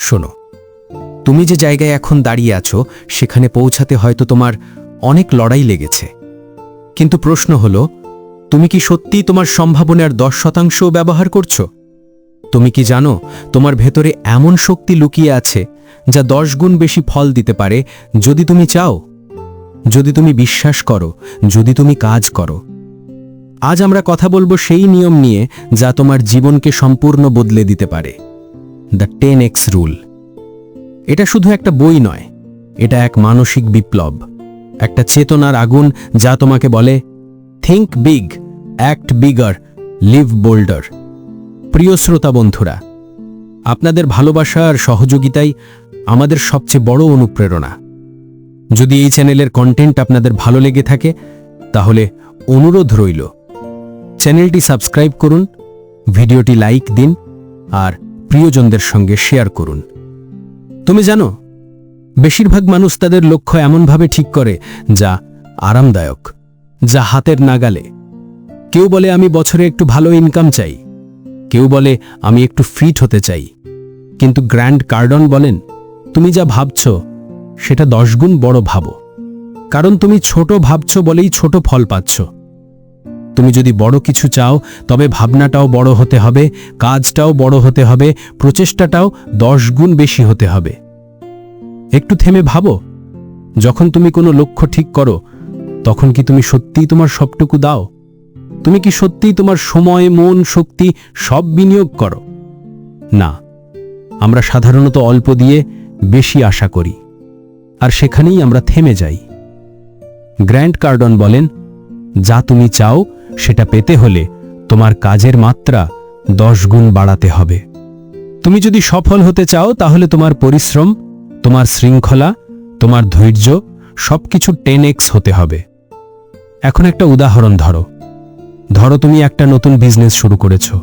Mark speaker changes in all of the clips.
Speaker 1: শোনো, তুমি যে জায়গায় এখন দাঁড়িয়ে আছো সেখানে পৌঁছাতে হয়তো তোমার অনেক লড়াই লেগেছে, কিন্তু প্রশ্ন হলো, তুমি কি সত্যিই তোমার সম্ভাবনার 10% ব্যবহার করছো? তুমি কি জানো তোমার ভেতরে এমন শক্তি লুকিয়ে আছে যা 10 গুণ বেশি ফল দিতে পারে যদি তুমি চাও, যদি তুমি বিশ্বাস করো, যদি তুমি কাজ করো। আজ আমরা কথা বলবো সেই নিয়ম নিয়ে যা তোমার জীবনকে সম্পূর্ণ বদলে দিতে পারে, দ্য 10x রুল। এটা শুধু একটা বই নয়, এটা এক মানসিক বিপ্লব, একটা চেতনার আগুন যা তোমাকে বলে think big, act bigger, live bolder. প্রিয় শ্রোতা বন্ধুরা, আপনাদের ভালোবাসা আর সহযোগিতাই আমাদের সবচেয়ে বড় অনুপ্রেরণা। যদি এই চ্যানেলের কন্টেন্ট আপনাদের ভালো লেগে থাকে তাহলে অনুরোধ রইল, চ্যানেলটি সাবস্ক্রাইব করুন, ভিডিওটি লাইক দিন আর প্রিয়জনদের সঙ্গে শেয়ার করুন। তুমি জানো, বেশিরভাগ মানুষ তাদের লক্ষ্য এমনভাবে ঠিক করে যা আরামদায়ক, যা হাতের নাগালে। কেউ বলে আমি বছরে একটু ভালো ইনকাম চাই, কেউ বলে আমি একটু ফিট হতে চাই, কিন্তু গ্র্যান্ট কার্ডন বলেন, তুমি যা ভাবছ সেটা 10 গুণ বড় ভাবো, কারণ তুমি ছোট ভাবছ বলেই ছোট ফল পাচ্ছ। তুমি যদি বড় কিছু চাও তবে ভাবনাটাও বড় হতে হবে, কাজটাও বড় হতে হবে, প্রচেষ্টাটাও 10 গুণ বেশি হতে হবে। একটু থেমে ভাবো, যখন তুমি কোনো লক্ষ্য ঠিক করো তখন কি তুমি সত্যিই তোমার সবটুকু দাও? তুমি কি সত্যিই তোমার সময়, মন, শক্তি সব বিনিয়োগ করো? না, আমরা সাধারণত অল্প দিয়ে বেশি আশা করি, আর সেখানেই আমরা থেমে যাই। গ্র্যান্ট কার্ডন বলেন, যা তুমি চাও সেটা পেতে হলে তোমার কাজের মাত্রা 10 গুণ বাড়াতে হবে। তুমি যদি সফল হতে চাও তাহলে তোমার পরিশ্রম, তোমার শৃঙ্খলা, তোমার ধৈর্য সবকিছু 10x হতে হবে। এখন একটা উদাহরণ ধরো তুমি একটা নতুন বিজনেস শুরু করেছো।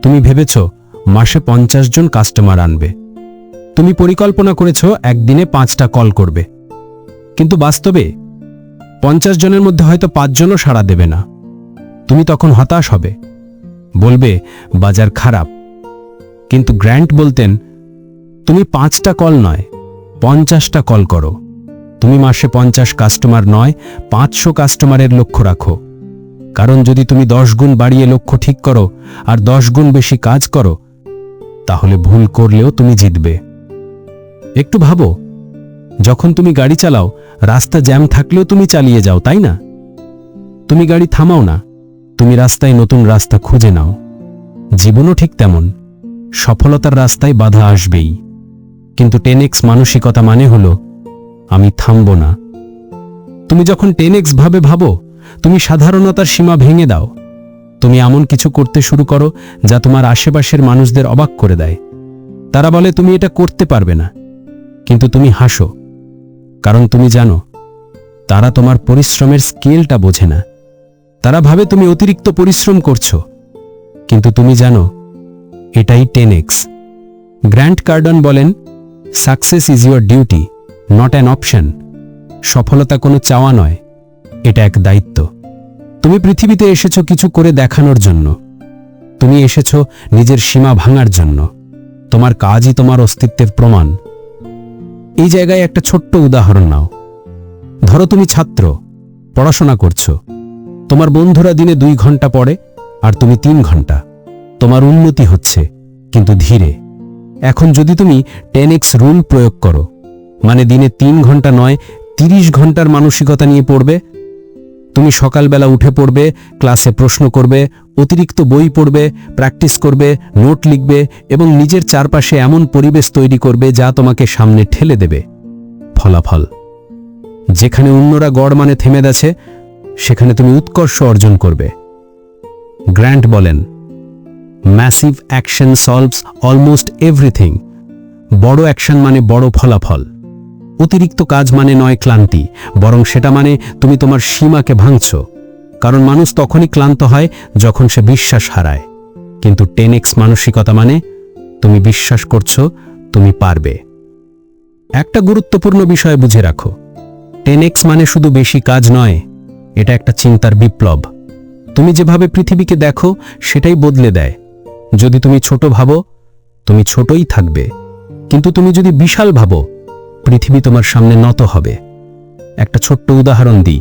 Speaker 1: তুমি ভেবেছ মাসে 50 জন কাস্টমার আনবে। তুমি পরিকল্পনা করেছ একদিনে 5টা কল করবে, কিন্তু বাস্তবে 50 জনের মধ্যে হয়তো 5 জনও সাড়া দেবে না। তুমি তখন হতাশ হবে, বলবে বাজার খারাপ। কিন্তু গ্র্যান্ট বলতেন, তুমি 5টা কল নয় 50টা কল করো। তুমি মাসে 50 কাস্টমার নয় 500 কাস্টমারের লক্ষ্য রাখো, কারণ যদি তুমি 10 গুণ বাড়িয়ে লক্ষ্য ঠিক করো আর 10 গুণ বেশি কাজ করো তাহলে ভুল করলেও তুমি জিতবে। একটু ভাবো, যখন তুমি গাড়ি চালাও রাস্তা জ্যাম থাকলেও তুমি চালিয়ে যাও, তাই না? তুমি গাড়ি থামাও না, তুমি রাস্তায় নতুন রাস্তা খুঁজে নাও। জীবনও ঠিক তেমন, সফলতার রাস্তায় বাধা আসবেই, কিন্তু 10x মানসিকতা মানে হলো আমি থামব না। তুমি যখন 10x ভাবে ভাবো, তুমি সাধারণতার সীমা ভেঙে দাও। তুমি এমন কিছু করতে শুরু করো যা তোমার আশেপাশের মানুষদের অবাক করে দেয়। তারা বলে তুমি এটা করতে পারবে না, কিন্তু তুমি হাসো, কারণ তুমি জানো তারা তোমার পরিশ্রমের স্কেলটা বোঝে না। তারা ভাবে তুমি অতিরিক্ত পরিশ্রম করছো, কিন্তু তুমি জানো এটাই 10x। গ্র্যান্ট কার্ডন বলেন, success is your duty, not an option. সফলতা কোনো চাওয়া নয়, এটা এক দায়িত্ব। তুমি পৃথিবীতে এসেছো কিছু করে দেখানোর জন্য, তুমি এসেছো নিজের সীমা ভাঙার জন্য। তোমার কাজই তোমার অস্তিত্বের প্রমাণ। এই জায়গায় একটা ছোট্ট উদাহরণ নাও। ধরো তুমি ছাত্র, পড়াশোনা করছো। তোমার বন্ধুরা দিনে 2 ঘন্টা পড়ে আর তুমি 3 ঘন্টা। তোমার উন্নতি হচ্ছে, কিন্তু ধীরে। এখন যদি তুমি 10x রুল প্রয়োগ করো, মানে দিনে 3 ঘন্টা নয় 30 ঘন্টার মানসিকতা নিয়ে পড়বে। তুমি সকালবেলা উঠে পড়বে, ক্লাসে প্রশ্ন করবে, অতিরিক্ত বই পড়বে, প্র্যাকটিস করবে, নোট লিখবে এবং নিজের চারপাশে এমন পরিবেশ তৈরি করবে যা তোমাকে সামনে ঠেলে দেবে। ফলাফল, যেখানে অন্যরা গড় মানে থেমে গেছে সেখানে তুমি উৎকর্ষ অর্জন করবে। গ্র্যান্ট বলেন, massive action solves almost everything. বড় অ্যাকশন মানে বড় ফলাফল। অতিরিক্ত কাজ মানে নয় ক্লান্তি, বরং সেটা মানে তুমি তোমার সীমাকে ভাঙছ। কারণ মানুষ তখনই ক্লান্ত হয় যখন সে বিশ্বাস হারায়, কিন্তু 10x মানসিকতা মানে তুমি বিশ্বাস করছো তুমি পারবে। একটা গুরুত্বপূর্ণ বিষয় বুঝে রাখো, 10x মানে শুধু বেশি কাজ নয়, এটা একটা চিন্তার বিপ্লব। তুমি যেভাবে পৃথিবীকে দেখো সেটাই বদলে দেয়। যদি তুমি ছোট ভাবো, তুমি ছোটই থাকবে। কিন্তু তুমি যদি বিশাল ভাবো, পৃথিবী তোমার সামনে নত হবে। একটা ছোট্ট উদাহরণ দিই।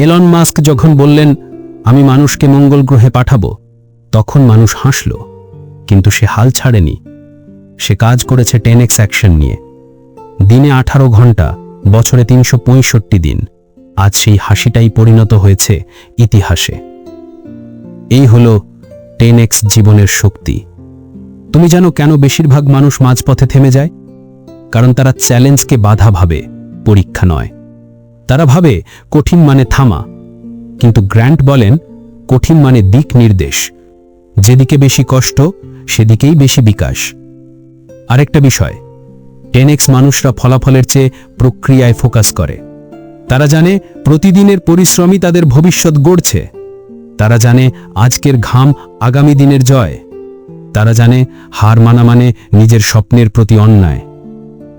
Speaker 1: এলন মাস্ক যখন বললেন, আমি মানুষকে মঙ্গল গ্রহে পাঠাবো, তখন মানুষ হাসল, কিন্তু সে হাল ছাড়েনি। সে কাজ করেছে 10x অ্যাকশন নিয়ে। দিনে 18 ঘন্টা, বছরে 365 দিন। আজ সেই হাসিটাই পরিণত হয়েছে ইতিহাসে। এই হলো 10x জীবনের শক্তি। তুমি জানো কেন বেশিরভাগ মানুষ মাঝপথে থেমে যায়? কারণ তারা চ্যালেঞ্জকে বাধা ভাবে, পরীক্ষা নয়। তারা ভাবে কঠিন মানে থামা, কিন্তু গ্র্যান্ট বলেন কঠিন মানে দিক নির্দেশ। যেদিকে বেশি কষ্ট, সেদিকেই বেশি বিকাশ। আরেকটা বিষয়, 10x মানুষরা ফলাফলের চেয়ে প্রক্রিয়ায় ফোকাস করে। তারা জানে প্রতিদিনের পরিশ্রমই তাদের ভবিষ্যৎ গড়ছে। তারা জানে আজকের ঘাম আগামী দিনের জয়। তারা জানে হার মানা মানে নিজের স্বপ্নের প্রতি অন্যায়।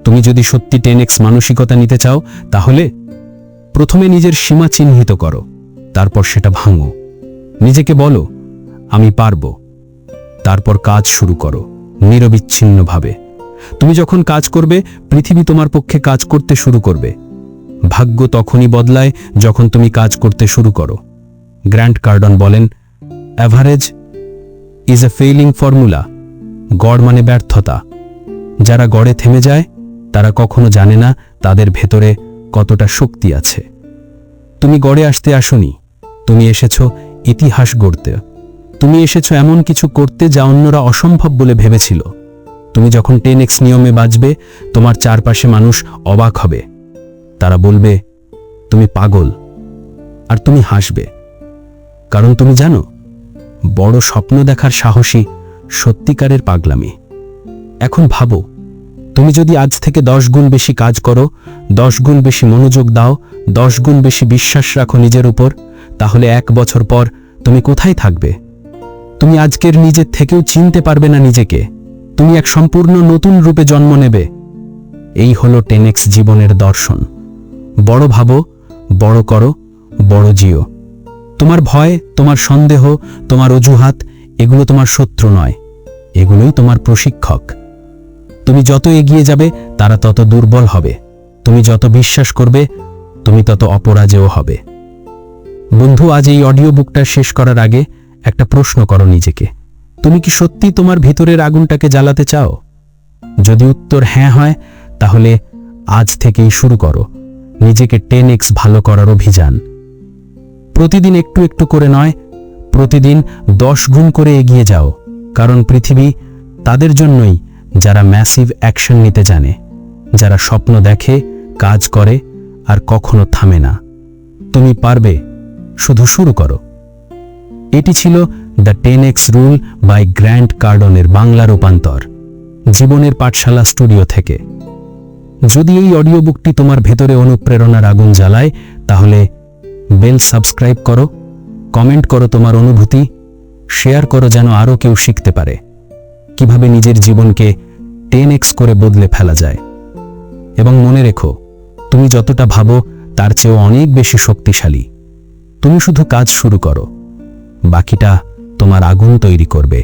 Speaker 1: তুমি যদি সত্যি 10x মানসিকতা নিতে চাও, তাহলে প্রথমে নিজের সীমা চিহ্নিত করো, তারপর সেটা ভাঙো। নিজেকে বলো, আমি পারবো। তারপর কাজ শুরু করো, নিরবিচ্ছিন্নভাবে। তুমি যখন কাজ করবে, পৃথিবী তোমার পক্ষে কাজ করতে শুরু করবে। ভাগ্য তখনই বদলায় যখন তুমি কাজ করতে শুরু করো। গ্র্যান্ট কার্ডন বলেন, average is a failing formula. গড় মানে ব্যর্থতা। যারা গড়ে থেমে যায়, তারা কখনো জানে না তাদের ভেতরে কতটা শক্তি আছে। তুমি গড়ে আসতে আসোনি, তুমি এসেছো ইতিহাস গড়তে। তুমি এসেছো এমন কিছু করতে যা অন্যরা অসম্ভব বলে ভেবেছিল। তুমি যখন 10x নিয়মে বাঁচবে, তোমার চারপাশে মানুষ অবাক হবে। তারা বলবে, তুমি পাগল। আর তুমি হাসবে, কারণ তুমি জানো, বড় স্বপ্ন দেখার সাহসী সত্যিকারের পাগলামি। এখন ভাবো, তুমি যদি আজ থেকে 10 গুণ বেশি কাজ করো, 10 গুণ বেশি মনোযোগ দাও, 10 গুণ বেশি বিশ্বাস রাখো নিজের উপর, তাহলে 1 বছর পর তুমি কোথায় থাকবে? তুমি আজকের নিজের থেকেও চিনতে পারবে না নিজেকে। তুমি এক সম্পূর্ণ নতুন রূপে জন্ম নেবে। এই হলো 10x জীবনের দর্শন। বড় ভাবো, বড় করো, বড় জিও। তোমার ভয়, তোমার সন্দেহ, তোমার অজুহাত, এগুলো তোমার শত্রু নয়, এগুলোই তোমার প্রশিক্ষক। তুমি যত এগিয়ে যাবে, তারা তত দুর্বল হবে। তুমি যত বিশ্বাস করবে, তুমি তত অপরাজেয় হবে। বন্ধু, আজ এই অডিও বুকটা শেষ করার আগে একটা প্রশ্ন করো নিজেকে। তুমি কি সত্যি তোমার ভিতরের আগুনটাকে জ্বালাতে চাও? যদি উত্তর হ্যাঁ হয়, তাহলে আজ থেকেই শুরু করো নিজেকে 10x ভালো করার অভিযান। প্রতিদিন একটু একটু করে নয়, প্রতিদিন 10 গুণ করে এগিয়ে যাও। কারণ পৃথিবী তাদের জন্যই যারা ম্যাসিভ অ্যাকশন নিতে জানে, যারা স্বপ্ন দেখে, কাজ করে আর কখনো থামে না। তুমি পারবে, শুধু শুরু করো। এটি ছিল the 10x rule by Grant কার্ডনের বাংলা রূপান্তর, জীবনের পাঠশালা স্টুডিও থেকে। যদি এই অডিও বুকটি তোমার ভেতরে অনুপ্রেরণার আগুন জ্বালায়, তাহলে বেল সাবস্ক্রাইব করো, কমেন্ট করো তোমার অনুভূতি, শেয়ার করো যেন আরও কেউ শিখতে পারে কিভাবে নিজের জীবনকে 10x করে বদলে ফেলা যায়। এবং মনে রেখো, তুমি যতটা ভাবো তার চেয়েও অনেক বেশি শক্তিশালী। তুমি শুধু কাজ শুরু করো, বাকিটা তোমার আগুন তৈরি করবে।